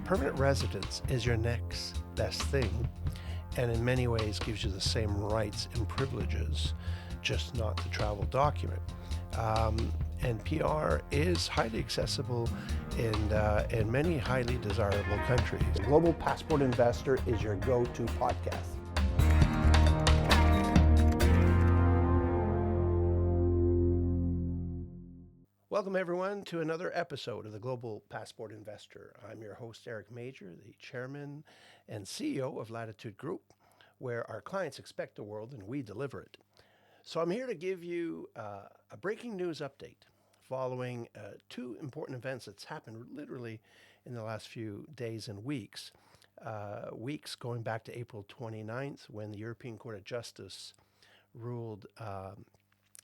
Permanent residence is your next best thing, and in many ways gives you the same rights and privileges, just not the travel document. And PR is highly accessible in many highly desirable countries. The Global Passport Investor is your go-to podcast. Welcome, everyone, to another episode of the Global Passport Investor. I'm your host, Eric Major, the chairman and CEO of Latitude Group, where our clients expect the world and we deliver it. So I'm here to give you a breaking news update following two important events that's happened literally in the last few days and weeks. Weeks going back to April 29th, when the European Court of Justice ruled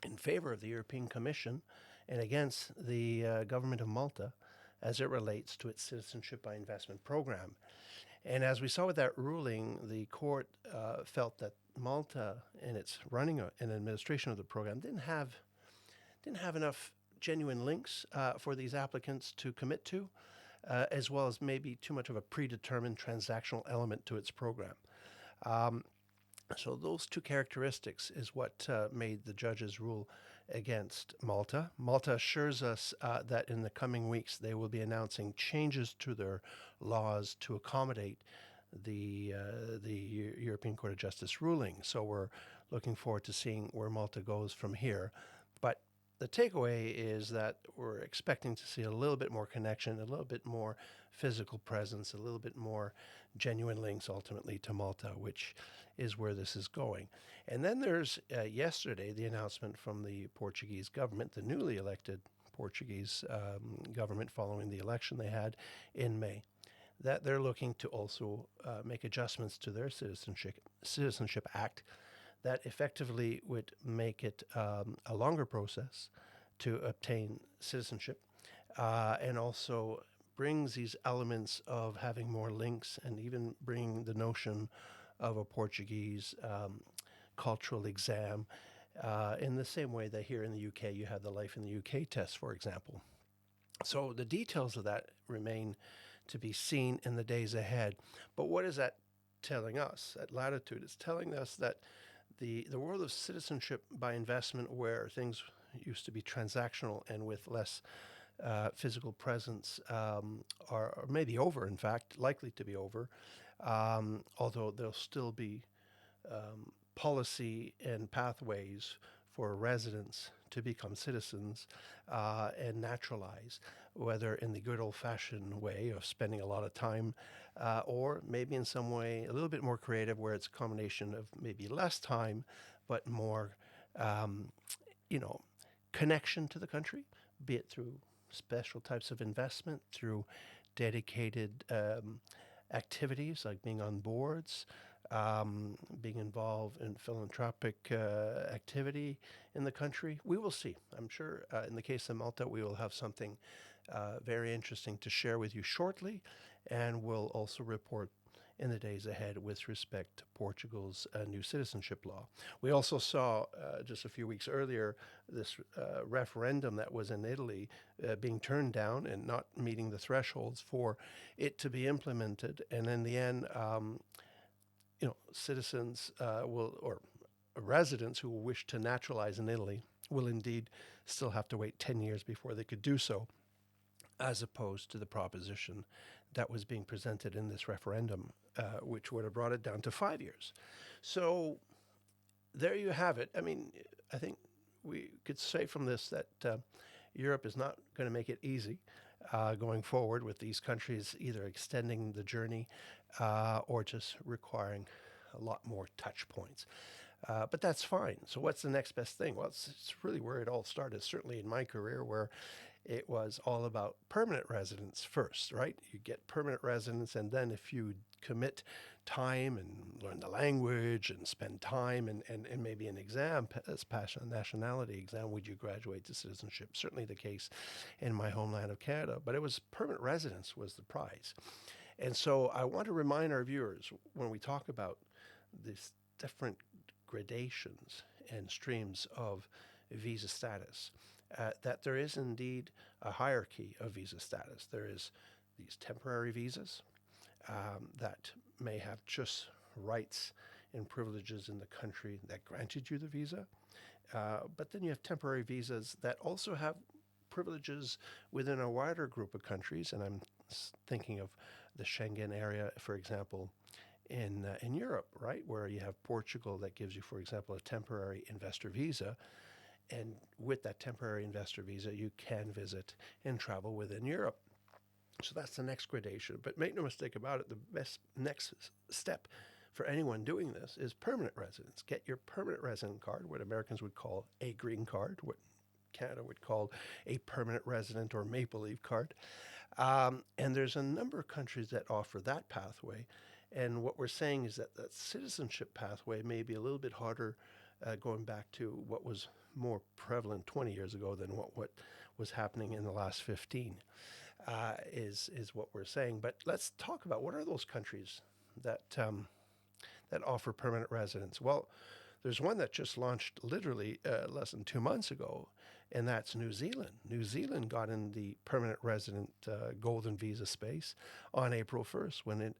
in favor of the European Commission and against the government of Malta as it relates to its citizenship-by-investment program. And as we saw with that ruling, the court felt that Malta, in its running and administration of the program, didn't have enough genuine links for these applicants to commit to, as well as maybe too much of a predetermined transactional element to its program. So those two characteristics is what made the judges rule against Malta. Malta assures us that in the coming weeks they will be announcing changes to their laws to accommodate the European Court of Justice ruling. So we're looking forward to seeing where Malta goes from here. But the takeaway is that we're expecting to see a little bit more connection, a little bit more physical presence, a little bit more genuine links ultimately to Malta, which is where this is going. And then there's yesterday the announcement from the Portuguese government, the newly elected Portuguese government following the election they had in May, that they're looking to also make adjustments to their Citizenship Act that effectively would make it a longer process to obtain citizenship and also brings these elements of having more links and even bringing the notion of a Portuguese cultural exam in the same way that here in the UK you have the Life in the UK test, for example. So the details of that remain to be seen in the days ahead. But what is that telling us at Latitude? It's telling us that the world of citizenship by investment, where things used to be transactional and with less physical presence, are maybe over, in fact, likely to be over, although there'll still be policy and pathways for residents to become citizens and naturalize, whether in the good old-fashioned way of spending a lot of time or maybe in some way a little bit more creative, where it's a combination of maybe less time but more connection to the country, be it through special types of investment, through dedicated activities like being on boards, being involved in philanthropic activity in the country. We will see. I'm sure in the case of Malta, we will have something very interesting to share with you shortly, and we'll also report in the days ahead with respect to Portugal's new citizenship law. We also saw just a few weeks earlier this referendum that was in Italy being turned down and not meeting the thresholds for it to be implemented. And in the end, citizens or residents who wish to naturalize in Italy will indeed still have to wait 10 years before they could do so, as opposed to the proposition that was being presented in this referendum, which would have brought it down to 5 years. So there you have it. I mean, I think we could say from this that Europe is not going to make it easy going forward, with these countries either extending the journey or just requiring a lot more touch points. But that's fine. So what's the next best thing? Well, it's really where it all started, certainly in my career, where it was all about permanent residence first, right? You get permanent residence, and then if you commit time and learn the language and spend time and maybe an exam, a nationality exam, would you graduate to citizenship? Certainly the case in my homeland of Canada, but it was permanent residence was the prize. And so I want to remind our viewers, when we talk about these different gradations and streams of visa status, that there is indeed a hierarchy of visa status. There is these temporary visas that may have just rights and privileges in the country that granted you the visa. But then you have temporary visas that also have privileges within a wider group of countries. And I'm thinking of the Schengen area, for example, in Europe, right, where you have Portugal that gives you, for example, a temporary investor visa. And with that temporary investor visa, you can visit and travel within Europe. So that's the next gradation. But make no mistake about it, the best next step for anyone doing this is permanent residence. Get your permanent resident card, what Americans would call a green card, what Canada would call a permanent resident or maple leaf card. And there's a number of countries that offer that pathway. And what we're saying is that that citizenship pathway may be a little bit harder going back to what was more prevalent 20 years ago than what was happening in the last 15, is what we're saying. But let's talk about what are those countries that that offer permanent residence. Well, there's one that just launched literally less than 2 months ago, and that's New Zealand. New Zealand got in the permanent resident golden visa space on April 1st when it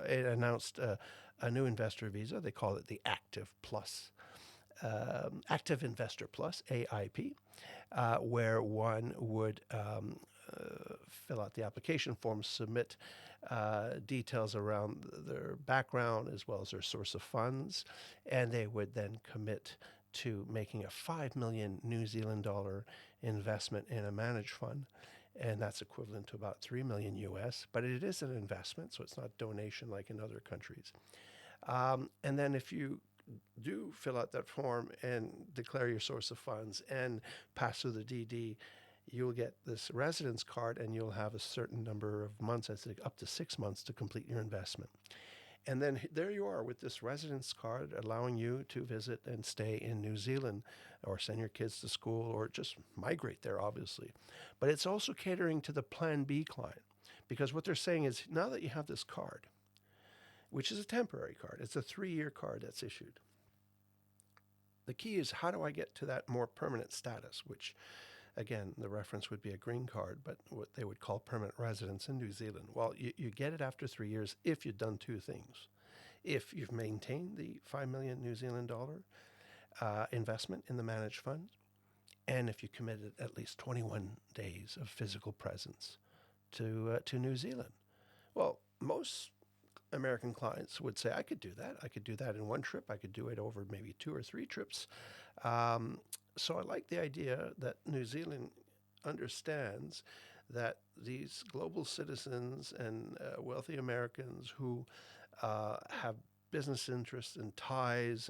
announced a new investor visa. They call it the Active Plus. Active Investor Plus, AIP, where one would fill out the application form, submit details around their background as well as their source of funds, and they would then commit to making a 5 million New Zealand dollar investment in a managed fund. And that's equivalent to about 3 million US, but it is an investment, so it's not donation like in other countries. And then if you do fill out that form and declare your source of funds and pass through the DD, you'll get this residence card and you'll have a certain number of months, I think up to 6 months, to complete your investment. And then there you are with this residence card allowing you to visit and stay in New Zealand or send your kids to school or just migrate there, obviously. But it's also catering to the Plan B client, because what they're saying is now that you have this card, which is a temporary card, it's a 3-year card that's issued. The key is, how do I get to that more permanent status, which, again, the reference would be a green card, but what they would call permanent residence in New Zealand. Well, you get it after 3 years if you've done two things. If you've maintained the 5 million New Zealand dollar investment in the managed fund, and if you committed at least 21 days of physical presence to New Zealand. Well, most American clients would say, I could do that. I could do that in one trip. I could do it over maybe 2 or 3 trips. So I like the idea that New Zealand understands that these global citizens and wealthy Americans who have business interests and ties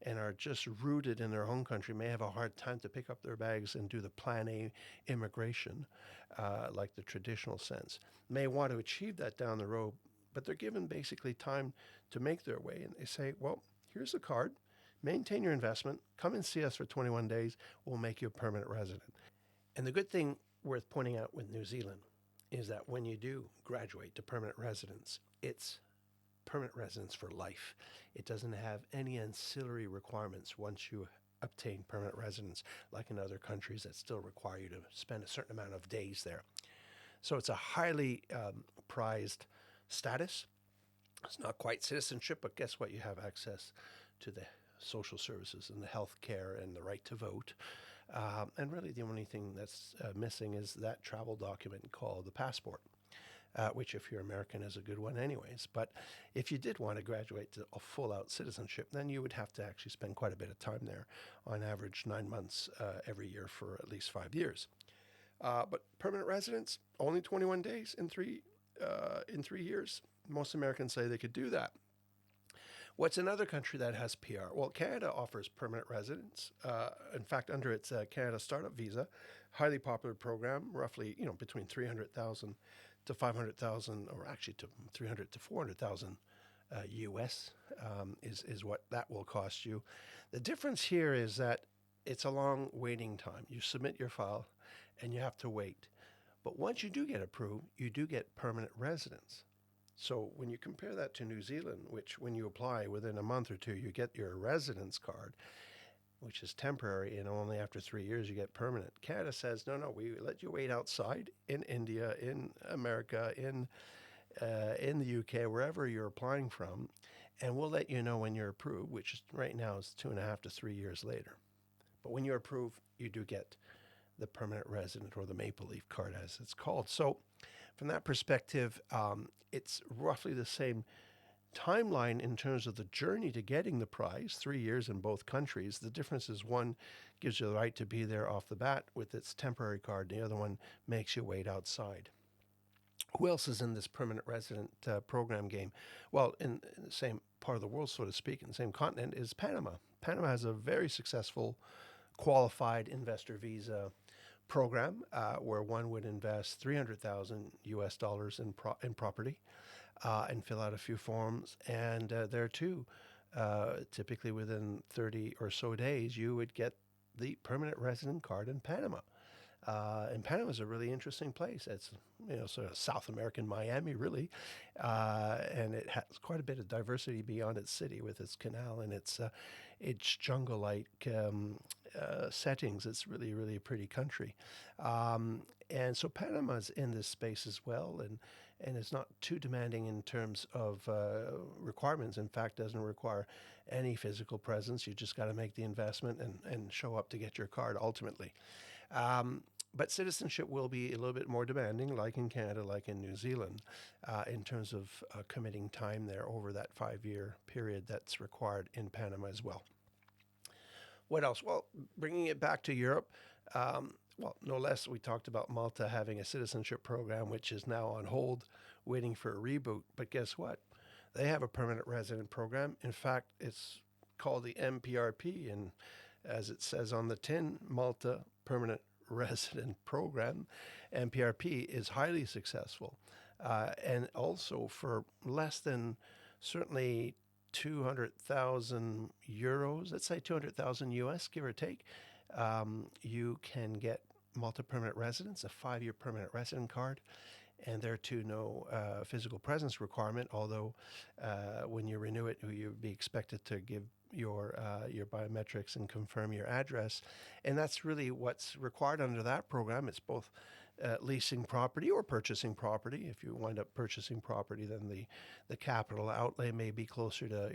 and are just rooted in their home country may have a hard time to pick up their bags and do the Plan A immigration like the traditional sense. May want to achieve that down the road, but they're given basically time to make their way. And they say, well, here's the card. Maintain your investment. Come and see us for 21 days. We'll make you a permanent resident. And the good thing worth pointing out with New Zealand is that when you do graduate to permanent residence, it's permanent residence for life. It doesn't have any ancillary requirements once you obtain permanent residence, like in other countries that still require you to spend a certain amount of days there. So it's a highly prized status. It's not quite citizenship, but guess what? You have access to the social services and the health care and the right to vote. And really the only thing that's missing is that travel document called the passport, which if you're American is a good one anyways. But if you did want to graduate to a full-out citizenship, then you would have to actually spend quite a bit of time there, on average 9 months every year for at least 5 years. But permanent residence, only 21 days in 3 years. Most Americans say they could do that. What's another country that has PR? Well, Canada offers permanent residence. In fact, under its Canada Startup Visa, highly popular program, roughly between 300,000 to 500,000, or actually to 300 to 400,000 US is what that will cost you. The difference here is that it's a long waiting time. You submit your file, and you have to wait. But once you do get approved, you do get permanent residence. So when you compare that to New Zealand, which when you apply within a month or two, you get your residence card. which is temporary, and only after 3 years you get permanent. Canada says, no, we let you wait outside in India, in America, in the UK, wherever you're applying from, and we'll let you know when you're approved, which right now is 2.5 to 3 years later. But when you're approved, you do get the permanent resident or the Maple Leaf card, as it's called. So, from that perspective, it's roughly the same timeline in terms of the journey to getting the prize, 3 years in both countries. The difference is one gives you the right to be there off the bat with its temporary card, and the other one makes you wait outside. Who else is in this permanent resident program game? Well, in the same part of the world, so to speak, in the same continent, is Panama. Panama has a very successful qualified investor visa program where one would invest 300,000 US dollars in property and fill out a few forms. And there too, typically within 30 or so days, you would get the permanent resident card in Panama. And Panama is a really interesting place. It's sort of South American Miami, really, and it has quite a bit of diversity beyond its city with its canal and its jungle-like settings. It's really, really a pretty country, and so Panama's in this space as well, and it's not too demanding in terms of requirements. In fact, doesn't require any physical presence. You just got to make the investment and show up to get your card ultimately. But citizenship will be a little bit more demanding, like in Canada, like in New Zealand, in terms of committing time there over that 5-year period that's required in Panama as well. What else? Well, bringing it back to Europe, well, no less, we talked about Malta having a citizenship program, which is now on hold, waiting for a reboot. But guess what? They have a permanent resident program. In fact, it's called the MPRP, and as it says on the tin, Malta Permanent Resident Program, MPRP, is highly successful. And also for less than certainly 200,000 euros, let's say 200,000 US, give or take, you can get Malta Permanent Residence, a 5-year permanent resident card. And there too, no physical presence requirement, although when you renew it, you'll be expected to give your biometrics and confirm your address. And that's really what's required under that program. It's both leasing property or purchasing property. If you wind up purchasing property, then the capital outlay may be closer to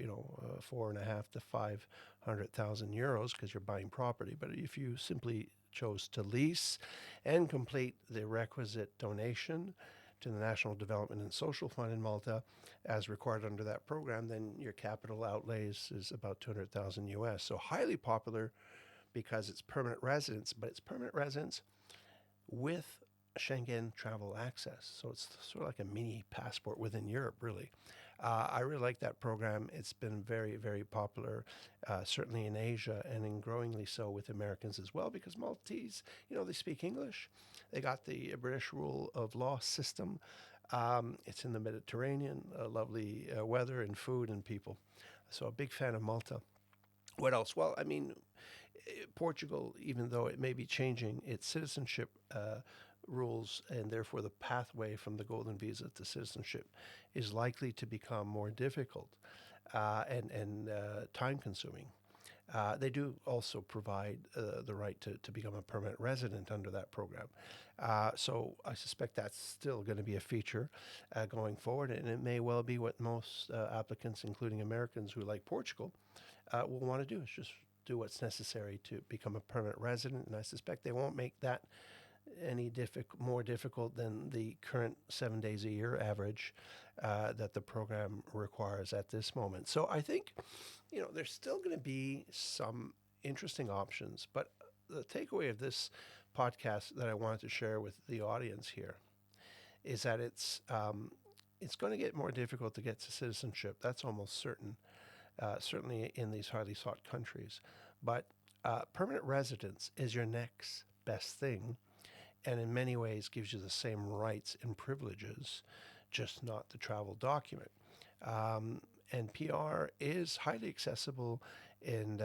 4.5 to 500,000 euros because you're buying property. But if you simply chose to lease and complete the requisite donation to the National Development and Social Fund in Malta, as required under that program, then your capital outlays is about 200,000 US. So highly popular because it's permanent residence, but it's permanent residence with Schengen travel access. So it's sort of like a mini passport within Europe, really. I really like that program. It's been very, very popular, certainly in Asia, and in growingly so with Americans as well, because Maltese, they speak English. They got the British rule of law system. It's in the Mediterranean, lovely weather and food and people. So a big fan of Malta. What else? Well, I mean, Portugal, even though it may be changing its citizenship rules, and therefore the pathway from the golden visa to citizenship is likely to become more difficult and time-consuming. They do also provide the right to become a permanent resident under that program. So I suspect that's still going to be a feature going forward, and it may well be what most applicants, including Americans who like Portugal, will want to do. Is just do what's necessary to become a permanent resident, and I suspect they won't make that any more difficult than the current 7 days a year average that the program requires at this moment. So I think, there's still going to be some interesting options, but the takeaway of this podcast that I wanted to share with the audience here is that it's going to get more difficult to get to citizenship. That's almost certain, certainly in these highly sought countries. But permanent residence is your next best thing, and in many ways gives you the same rights and privileges, just not the travel document. And PR is highly accessible in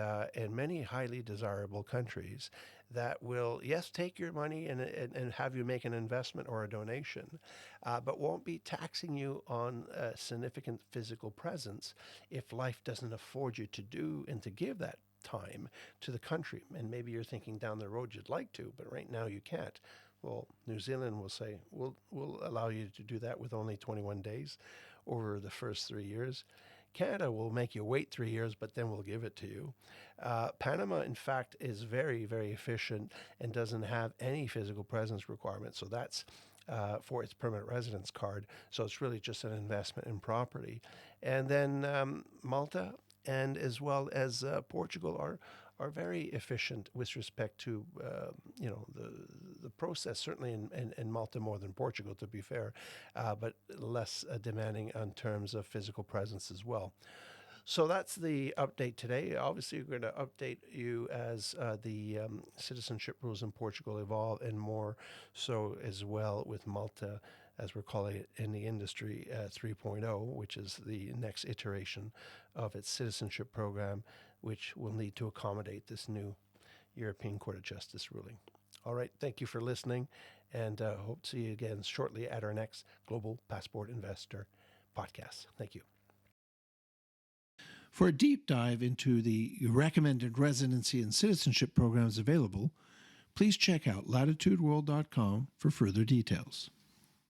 many highly desirable countries that will, yes, take your money and have you make an investment or a donation, but won't be taxing you on a significant physical presence if life doesn't afford you to do and to give that time to the country. And maybe you're thinking down the road you'd like to, but right now you can't. Well, New Zealand will say, we'll allow you to do that with only 21 days over the first 3 years. Canada will make you wait 3 years, but then we'll give it to you. Panama, in fact, is very, very efficient and doesn't have any physical presence requirements. So that's for its permanent residence card. So it's really just an investment in property. And then Malta and as well as Portugal are very efficient with respect to the process. Certainly in Malta more than Portugal, to be fair, but less demanding in terms of physical presence as well. So that's the update today. Obviously, we're going to update you as the citizenship rules in Portugal evolve, and more so as well with Malta, as we're calling it in the industry, 3.0, which is the next iteration of its citizenship program, which will need to accommodate this new European Court of Justice ruling. All right, thank you for listening, and hope to see you again shortly at our next Global Passport Investor podcast. Thank you. For a deep dive into the recommended residency and citizenship programs available, please check out latitudeworld.com for further details.